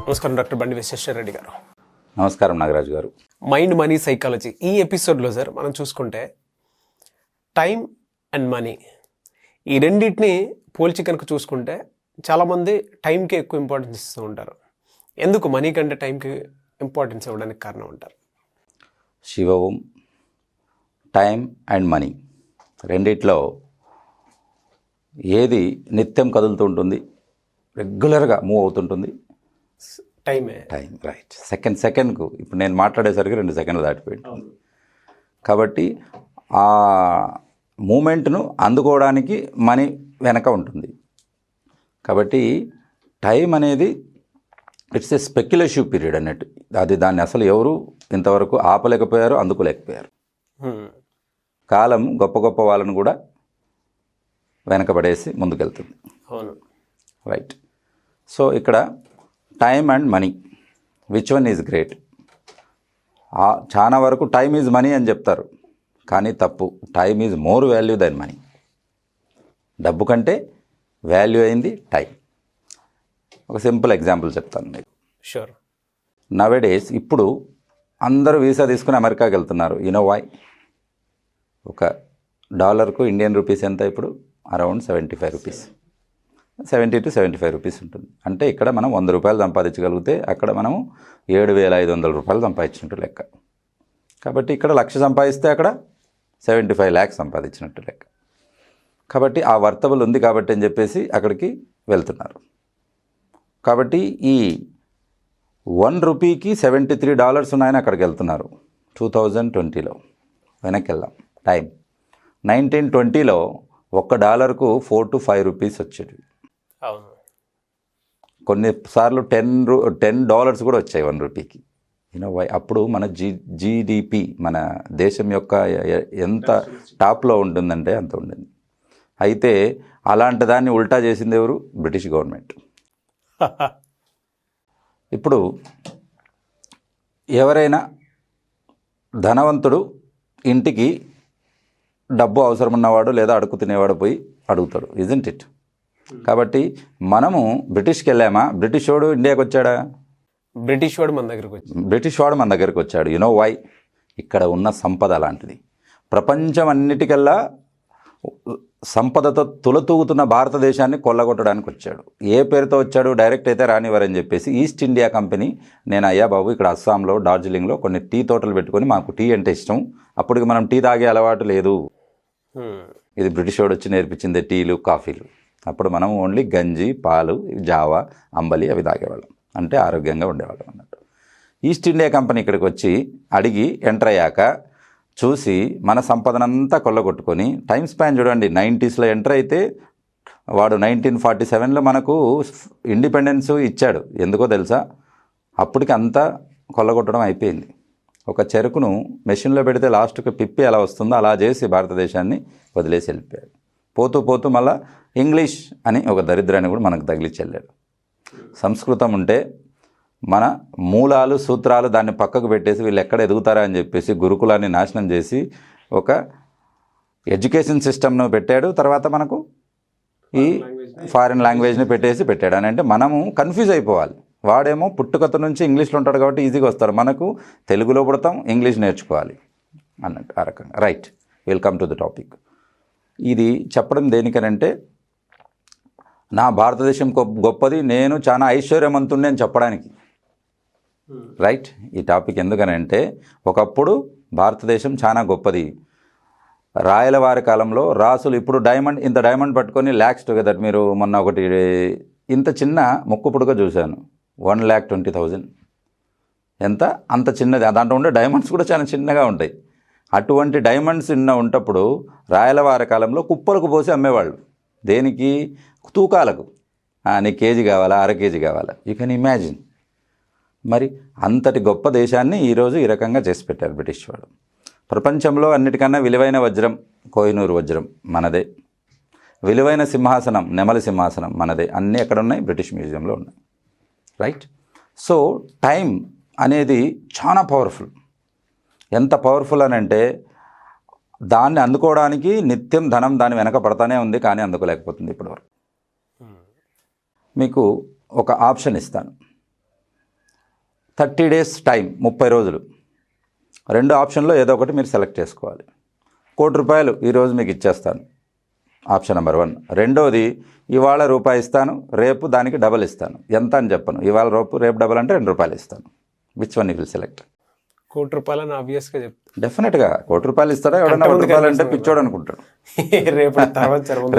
నమస్కారం డాక్టర్ బండి విశ్వేశ్వర రెడ్డి గారు. నమస్కారం నాగరాజు గారు. మైండ్ మనీ సైకాలజీ ఈ ఎపిసోడ్లో సార్ మనం చూసుకుంటే టైం అండ్ మనీ ఈ రెండింటిని పోల్చి కనుక చూసుకుంటే చాలామంది టైంకి ఎక్కువ ఇంపార్టెన్స్ ఇస్తూ ఉంటారు. ఎందుకు మనీ కంటే టైంకి ఇంపార్టెన్స్ ఇవ్వడానికి కారణం ఉంటారు? శివం, టైం అండ్ మనీ రెండిట్లో ఏది నిత్యం కదులుతూ ఉంటుంది, రెగ్యులర్గా మూవ్ అవుతుంటుంది? టైమే. Time, right. సెకండ్కు ఇప్పుడు నేను మాట్లాడేసరికి 2 సెకండ్లు దాటిపోయింది. కాబట్టి ఆ మూమెంట్ను అందుకోవడానికి మనీ వెనక ఉంటుంది. కాబట్టి టైం అనేది ఇట్స్ ఏ స్పెక్యులేటివ్ పీరియడ్ అన్నట్టు. దాన్ని అసలు ఎవరు ఇంతవరకు ఆపలేకపోయారు, అందుకోలేకపోయారు. కాలం గొప్ప గొప్ప వాళ్ళను కూడా వెనకబడేసి ముందుకెళ్తుంది. అవును, రైట్. సో ఇక్కడ time and money, which one is great? చాలా వరకు టైమ్ ఈజ్ మనీ అని చెప్తారు, కానీ తప్పు. Time is more value than money. డబ్బు కంటే వాల్యూ అయింది టైం. ఒక సింపుల్ ఎగ్జాంపుల్ చెప్తాను మీకు. షూర్. నవేడేస్ ఇప్పుడు అందరూ వీసా తీసుకుని అమెరికాకి వెళ్తున్నారు. You know why? ఒక డాలర్కు ఇండియన్ రూపీస్ ఎంత ఇప్పుడు? అరౌండ్ 75 రూపీస్, 70 to 75 రూపీస్ ఉంటుంది. అంటే ఇక్కడ మనం 100 రూపాయలు సంపాదించగలిగితే అక్కడ మనము 7,500 రూపాయలు సంపాదించినట్టు లెక్క. కాబట్టి ఇక్కడ 1,00,000 సంపాదిస్తే అక్కడ 75 lakhs సంపాదించినట్టు లెక్క. కాబట్టి ఆ వర్తబుల్ ఉంది కాబట్టి అని చెప్పేసి అక్కడికి వెళ్తున్నారు. కాబట్టి ఈ 1 రూపీకి $73 ఉన్నాయని అక్కడికి వెళ్తున్నారు. 2020లో వెనక్కి వెళ్దాం. టైం 1920లో $1కు 4 to 5 రూపీస్ వచ్చేవి. అవును, కొన్నిసార్లు $10 కూడా వచ్చాయి 1 రూపీకి. You know why? అప్పుడు మన జీడిపి, మన దేశం యొక్క ఎంత టాప్లో ఉంటుందంటే అంత ఉండింది. అయితే అలాంటి దాన్ని ఉల్టా చేసింది ఎవరు? British government. ఇప్పుడు ఎవరైనా ధనవంతుడు ఇంటికి డబ్బు అవసరం ఉన్నవాడు లేదా అడుగు తినేవాడు పోయి అడుగుతాడు, ఇజంట్ ఇట్? కాబట్టి మనము బ్రిటిష్కి వెళ్ళామా? బ్రిటిష్ వాడు ఇండియాకి వచ్చాడా? బ్రిటిష్ వాడు మన దగ్గరికి వచ్చాడు. You know why? ఇక్కడ ఉన్న సంపద అలాంటిది. ప్రపంచం అన్నిటికల్లా సంపదతో తులతూగుతున్న భారతదేశాన్ని కొల్లగొట్టడానికి వచ్చాడు. ఏ పేరుతో వచ్చాడు? డైరెక్ట్ అయితే రానివ్వరని చెప్పేసి ఈస్ట్ ఇండియా కంపెనీ, నేను అయ్యా బాబు ఇక్కడ అస్సాంలో డార్జిలింగ్లో కొన్ని టీ తోటలు పెట్టుకొని మాకు టీ అంటే ఇష్టం, అప్పటికి మనం టీ తాగే అలవాటు లేదు, ఇది బ్రిటిష్ వాడు వచ్చి నేర్పించింది టీలు కాఫీలు. అప్పుడు మనం ఓన్లీ గంజి, పాలు, జావా, అంబలి అవి తాగేవాళ్ళం, అంటే ఆరోగ్యంగా ఉండేవాళ్ళం అన్నట్టు. ఈస్ట్ ఇండియా కంపెనీ ఇక్కడికి వచ్చి అడిగి ఎంటర్ అయ్యాక చూసి మన సంపదనంతా కొల్లగొట్టుకొని, టైం స్పాన్ చూడండి, 90sలో ఎంటర్ అయితే వాడు 1947లో మనకు ఇండిపెండెన్స్ ఇచ్చాడు. ఎందుకో తెలుసా? అప్పటికి అంతా కొల్లగొట్టడం అయిపోయింది. ఒక చెరుకును మెషిన్లో పెడితే లాస్ట్కి పిప్పి ఎలా వస్తుందో అలా చేసి భారతదేశాన్ని వదిలేసి వెళ్ళిపోయాడు. పోతూ పోతూ మళ్ళీ ఇంగ్లీష్ అని ఒక దరిద్రాన్ని కూడా మనకు తగిలించి వెళ్ళాడు. సంస్కృతం ఉంటే మన మూలాలు, సూత్రాలు దాన్ని పక్కకు పెట్టేసి వీళ్ళు ఎక్కడ ఎదుగుతారా అని చెప్పేసి గురుకులాన్ని నాశనం చేసి ఒక ఎడ్యుకేషన్ సిస్టమ్ను పెట్టాడు. తర్వాత మనకు ఈ ఫారిన్ లాంగ్వేజ్ని పెట్టాడు. అని అంటే మనము కన్ఫ్యూజ్ అయిపోవాలి. వాడేమో పుట్టుకత నుంచి ఇంగ్లీష్లో ఉంటాడు కాబట్టి ఈజీగా వస్తారు, మనకు తెలుగులో పుడతాం, ఇంగ్లీష్ నేర్చుకోవాలి అన్నట్టు. ఆ రకంగా. Right, welcome to the topic. ఇది చెప్పడం దేనికనంటే నా భారతదేశం గొప్పది, నేను చాలా ఐశ్వర్యవంతుణ్ణి అని చెప్పడానికి. రైట్. ఈ టాపిక్ ఎందుకనంటే ఒకప్పుడు భారతదేశం చాలా గొప్పది. రాయలవారి కాలంలో రాసులు ఇప్పుడు ఇంత డైమండ్ పట్టుకొని ల్యాక్స్ టుగెదర్. మీరు మొన్న ఒకటి ఇంత చిన్న ముక్కు పుడుక చూశాను, 1,20,000. ఎంత? అంత చిన్నది. దాంట్లో ఉండే డైమండ్స్ కూడా చాలా చిన్నగా ఉంటాయి. అటువంటి డైమండ్స్ ఉన్నప్పుడు రాయలవారి కాలంలో కుప్పలకు పోసి అమ్మేవాళ్ళు. దేనికి? తూకాలకు. నీ కేజీ కావాలా, అర కేజీ కావాలా? You can imagine. మరి అంతటి గొప్ప దేశాన్ని ఈరోజు ఈ రకంగా చేసి పెట్టారు బ్రిటిష్ వాడు. ప్రపంచంలో అన్నిటికన్నా విలువైన వజ్రం కోహినూరు వజ్రం మనదే. విలువైన సింహాసనం నెమలి సింహాసనం మనదే. అన్నీ ఎక్కడ ఉన్నాయి? బ్రిటిష్ మ్యూజియంలో ఉన్నాయి. రైట్. సో టైం అనేది చాలా పవర్ఫుల్. ఎంత పవర్ఫుల్ అని అంటే దాన్ని అందుకోవడానికి నిత్యం ధనం దాని వెనక పడతానే ఉంది, కానీ అందుకోలేకపోతుంది ఇప్పటివరకు. మీకు ఒక ఆప్షన్ ఇస్తాను. 30 days టైం, 30 రోజులు. 2 ఆప్షన్లో ఏదో ఒకటి మీరు సెలెక్ట్ చేసుకోవాలి. ₹1,00,00,000 ఈరోజు మీకు ఇచ్చేస్తాను, ఆప్షన్ నెంబర్ 1. రెండోది, ఇవాళ రూపాయి ఇస్తాను, రేపు దానికి డబల్ ఇస్తాను. ఎంత అని చెప్పను, ఇవాళ రేపు డబల్ అంటే ₹2 ఇస్తాను. Which one you will select? ₹1,00,00,000 అని ఆబ్వియస్గా చెప్తాను. డెఫినెట్గా ₹1,00,00,000 ఇస్తాడా ఎవడన్నా? ₹1 అంటే పిచ్చోడు అనుకుంటాడు.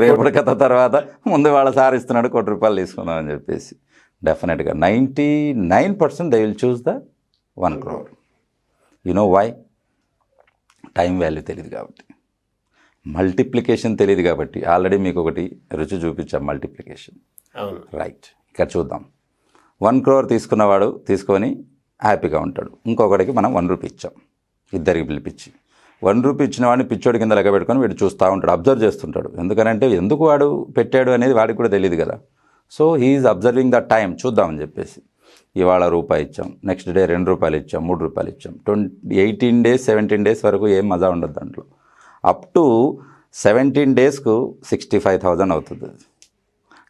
రేపటి కథ తర్వాత ముందు వాళ్ళ సార్ ఇస్తున్నాడు, ₹1 తీసుకుందాం అని చెప్పేసి. డెఫినెట్గా 99% they will choose the 1 crore. You know why? Time value తెలియదు కాబట్టి, మల్టిప్లికేషన్ తెలియదు కాబట్టి. ఆల్రెడీ మీకు ఒకటి రుచి చూపించాం, మల్టిప్లికేషన్. రైట్, ఇక్కడ చూద్దాం. 1 crore తీసుకున్నవాడు తీసుకొని హ్యాపీగా ఉంటాడు. ఇంకొకటికి మనం ₹1 ఇచ్చాం, ఇద్దరికి పిలిపించి. ₹1 ఇచ్చిన వాడిని పిచ్చోడి కింద లెక్క పెట్టుకొని వీడు చూస్తూ ఉంటాడు, అబ్జర్వ్ చేస్తుంటాడు. ఎందుకనంటే ఎందుకు వాడు పెట్టాడు అనేది వాడికి కూడా తెలియదు కదా. So he's observing the time, చూద్దామని చెప్పేసి. ఇవాళ ₹1 ఇచ్చాం, నెక్స్ట్ డే ₹2 ఇచ్చాం, ₹3 ఇచ్చాం. 18 days 17 days వరకు ఏం మజా ఉండదు దాంట్లో. అప్ టు 17 daysకు 65,000 అవుతుంది.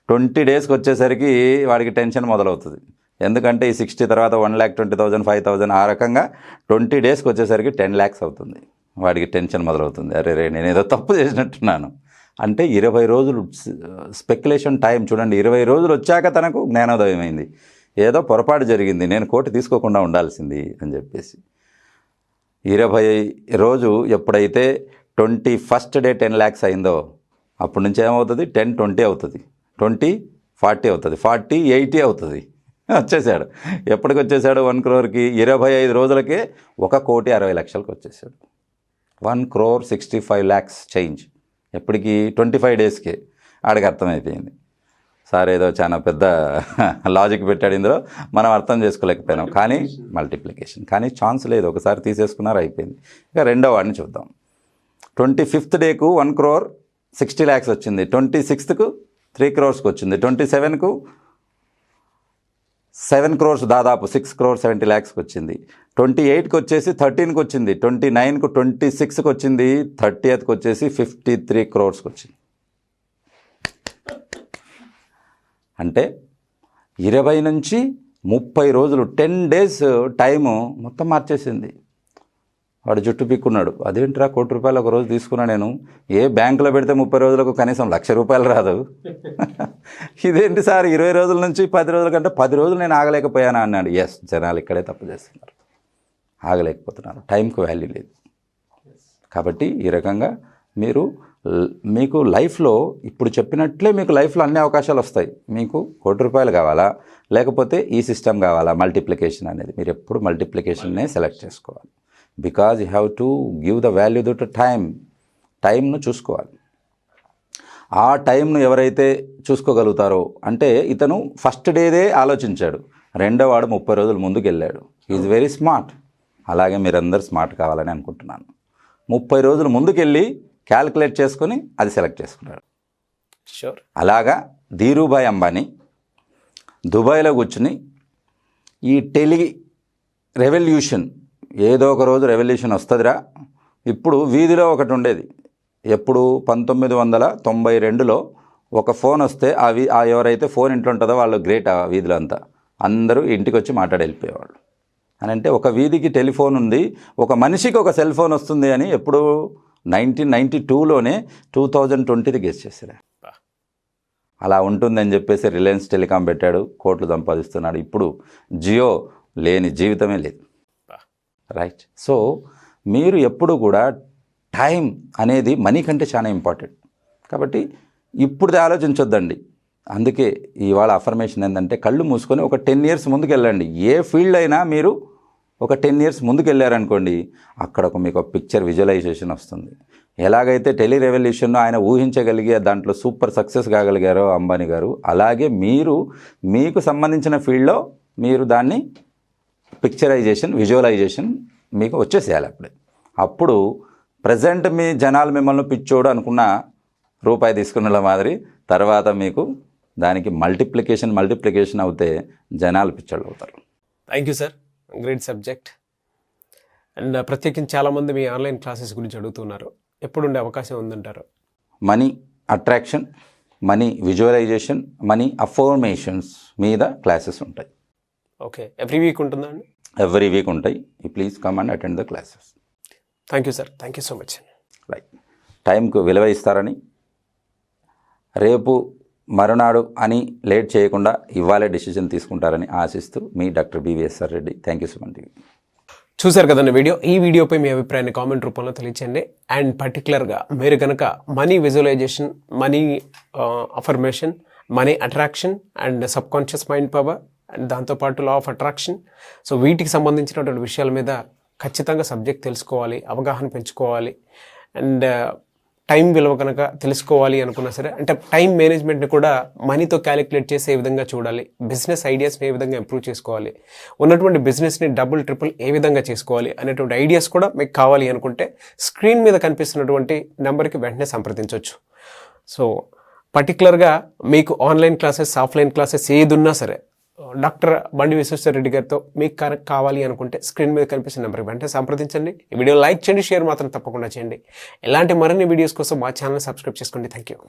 20 daysకి వచ్చేసరికి వాడికి టెన్షన్ మొదలవుతుంది. ఎందుకంటే ఈ 60 తర్వాత 1,20,000 5,000 ఆ రకంగా 20 daysకి వచ్చేసరికి 10 lakhs అవుతుంది. వాడికి టెన్షన్ మొదలవుతుంది. అరే నేనేదో తప్పు చేసినట్టున్నాను. అంటే 20 రోజులు స్పెక్యులేషన్ టైం చూడండి. 20 రోజులు వచ్చాక తనకు జ్ఞానోదయం అయింది. ఏదో పొరపాటు జరిగింది, నేను కోటి తీసుకోకుండా ఉండాల్సింది అని చెప్పేసి. 20 రోజు ఎప్పుడైతే 21st day 10 lakhs అయిందో అప్పటి నుంచి ఏమవుతుంది? 10 20 అవుతుంది, 20 40 అవుతుంది, 40 80 అవుతుంది. వచ్చేసాడు. ఎప్పటికి వచ్చేసాడు 1 crore? 25 రోజులకే 1,60,00,000 వచ్చేసాడు. 1,65 lakhs చేంజ్. ఎప్పటికి? 25 daysకే. ఆడికి అర్థమైపోయింది, సార్ ఏదో చాలా పెద్ద లాజిక్ పెట్టాడు ఇందులో, మనం అర్థం చేసుకోలేకపోయినాం. కానీ మల్టిప్లికేషన్, కానీ ఛాన్స్ లేదు. ఒకసారి తీసేసుకున్నారు, అయిపోయింది. ఇక రెండో వాడిని చూద్దాం. 25th dayకు 1,60 lakhs వచ్చింది, 26కు 3 crores వచ్చింది, 27కు 7 crores, దాదాపు 6,70 lakhs వచ్చింది, 28కి వచ్చేసి 13కి వచ్చింది, 29కు 26కి వచ్చింది, 30th వచ్చేసి 53 crores వచ్చింది. అంటే 20 నుంచి 30 రోజులు 10 days టైము మొత్తం మార్చేసింది. వాడు జుట్టు పిక్కున్నాడు, అదేంట్రా ₹1,00,00,000 ఒక రోజు తీసుకున్నా నేను, ఏ బ్యాంకులో పెడితే 30 రోజులకు కనీసం ₹1,00,000 రాదు. ఇదేంటి సార్ 20 రోజుల నుంచి 10 రోజుల కంటే 10 రోజులు నేను ఆగలేకపోయానా అన్నాడు. ఎస్, జనాలు ఇక్కడే తప్పు చేస్తున్నారు, ఆగలేకపోతున్నారు. టైంకు వాల్యూ లేదు. కాబట్టి ఈ రకంగా మీకు లైఫ్లో ఇప్పుడు చెప్పినట్లే మీకు లైఫ్లో అన్ని అవకాశాలు వస్తాయి. మీకు ₹1,00,00,000 కావాలా, లేకపోతే ఈ సిస్టమ్ కావాలా, మల్టిప్లికేషన్ అనేది. మీరు ఎప్పుడు మల్టిప్లికేషన్నే సెలెక్ట్ చేసుకోవాలి. Because you have to give the value to టైంను చూసుకోవాలి. ఆ టైంను ఎవరైతే చూసుకోగలుగుతారో, అంటే ఇతను ఫస్ట్ డేదే ఆలోచించాడు, రెండో వాడు 30 రోజులు ముందుకు వెళ్ళాడు. Is very smart. అలాగే మీరందరూ స్మార్ట్ కావాలని అనుకుంటున్నాను. 30 రోజులు ముందుకెళ్ళి క్యాల్కులేట్ చేసుకొని అది సెలెక్ట్ చేసుకున్నాడు. షూర్. అలాగా ధీరూభాయ్ అంబానీ దుబాయ్లో కూర్చుని ఈ రెవల్యూషన్, ఏదో ఒక రోజు రెవల్యూషన్ వస్తుందిరా. ఇప్పుడు వీధిలో ఒకటి ఉండేది. ఎప్పుడు 1992లో ఒక ఫోన్ వస్తే ఎవరైతే ఫోన్ ఇంట్లో ఉంటుందో వాళ్ళు గ్రేట్. ఆ వీధిలో అంతా అందరూ ఇంటికి వచ్చి మాట్లాడి వెళ్ళిపోయేవాళ్ళు. అని అంటే ఒక వీధికి టెలిఫోన్ ఉంది, ఒక మనిషికి ఒక సెల్ ఫోన్ వస్తుంది అని ఎప్పుడు 1992లోనే 2020ది గెస్ చేశారు. అలా ఉంటుందని చెప్పేసి రిలయన్స్ టెలికాం పెట్టాడు, కోట్లు సంపాదిస్తున్నాడు. ఇప్పుడు జియో లేని జీవితమే లేదు. రైట్. సో మీరు ఎప్పుడు కూడా టైం అనేది మనీ కంటే చాలా ఇంపార్టెంట్. కాబట్టి ఇప్పుడుది ఆలోచించొద్దండి. అందుకే ఇవాళ అఫర్మేషన్ ఏంటంటే, కళ్ళు మూసుకొని ఒక 10 years ముందుకు వెళ్ళండి. ఏ ఫీల్డ్ అయినా మీరు ఒక 10 years ముందుకు వెళ్ళారనుకోండి, అక్కడ మీకు పిక్చర్ విజువలైజేషన్ వస్తుంది. ఎలాగైతే రెవల్యూషన్ను ఆయన ఊహించగలిగే దాంట్లో సూపర్ సక్సెస్ కాగలిగారో అంబానీ గారు, అలాగే మీకు సంబంధించిన ఫీల్డ్లో మీరు దాన్ని పిక్చరైజేషన్, విజువలైజేషన్ మీకు వచ్చేసేయాలి. అప్పుడు ప్రజెంట్ మీ జనాలు మిమ్మల్ని పిచ్చోడు అనుకున్న ₹1 తీసుకున్న మాదిరి, తర్వాత మీకు దానికి మల్టిప్లికేషన్ అవుతే జనాలు పిచ్చోళ్ళు అవుతారు. Thank you sir, great subject. And ప్రత్యేకించి చాలామంది మీ ఆన్లైన్ క్లాసెస్ గురించి అడుగుతున్నారు, ఎప్పుడు ఉండే అవకాశం ఉందంటారు? Money attraction, money visualisation, money affirmations మీద క్లాసెస్ ఉంటాయి. ఓకే, ఎవ్రీ వీక్ ఉంటుందా అండి? ఎవ్రీ వీక్ ఉంటాయి. You please come and attend the classes. Thank you sir, thank you so much. Right, టైంకు విలువ ఇస్తారని, రేపు మరునాడు అని లేట్ చేయకుండా ఇవ్వాలే డెసిషన్ తీసుకుంటారని ఆశిస్తూ మీ doctor BVSR Reddy. Thank you so much. చూసారు కదండి వీడియో. ఈ వీడియోపై మీ అభిప్రాయాన్ని కామెంట్ రూపంలో తెలియచేయండి. అండ్ పర్టికులర్గా మీరు కనుక money visualisation, money affirmation, money attraction and subconscious mind power and దాంతోపాటు లా ఆఫ్ అట్రాక్షన్, సో వీటికి సంబంధించినటువంటి విషయాల మీద ఖచ్చితంగా సబ్జెక్ట్ తెలుసుకోవాలి, అవగాహన పెంచుకోవాలి. అండ్ టైం విలువ కనుక తెలుసుకోవాలి అనుకున్నా సరే, అంటే టైం మేనేజ్మెంట్ని కూడా మనీతో క్యాలిక్యులేట్ చేసి ఏ విధంగా చూడాలి, బిజినెస్ ఐడియాస్ని ఏ విధంగా ఇంప్రూవ్ చేసుకోవాలి, ఉన్నటువంటి బిజినెస్ని డబుల్ ట్రిపుల్ ఏ విధంగా చేసుకోవాలి అనేటువంటి ఐడియాస్ కూడా మీకు కావాలి అనుకుంటే స్క్రీన్ మీద కనిపిస్తున్నటువంటి నెంబర్కి వెంటనే సంప్రదించవచ్చు. సో పర్టికులర్గా మీకు ఆన్లైన్ క్లాసెస్, ఆఫ్లైన్ క్లాసెస్ ఏది ఉన్నా సరే డాక్టర్ బండి విశ్వేశ్వర రెడ్డి గారితో మీకు కరెక్ట్ కావాలి అనుకుంటే స్క్రీన్ మీద కనిపిస్తున్న నెంబర్కి వెంటనే సంప్రదించండి. ఈ వీడియో లైక్ చేయండి, షేర్ మాత్రం తప్పకుండా చేయండి. ఇలాంటి మరిన్ని వీడియోస్ కోసం మా ఛానల్ సబ్స్క్రైబ్ చేసుకోండి. Thank you.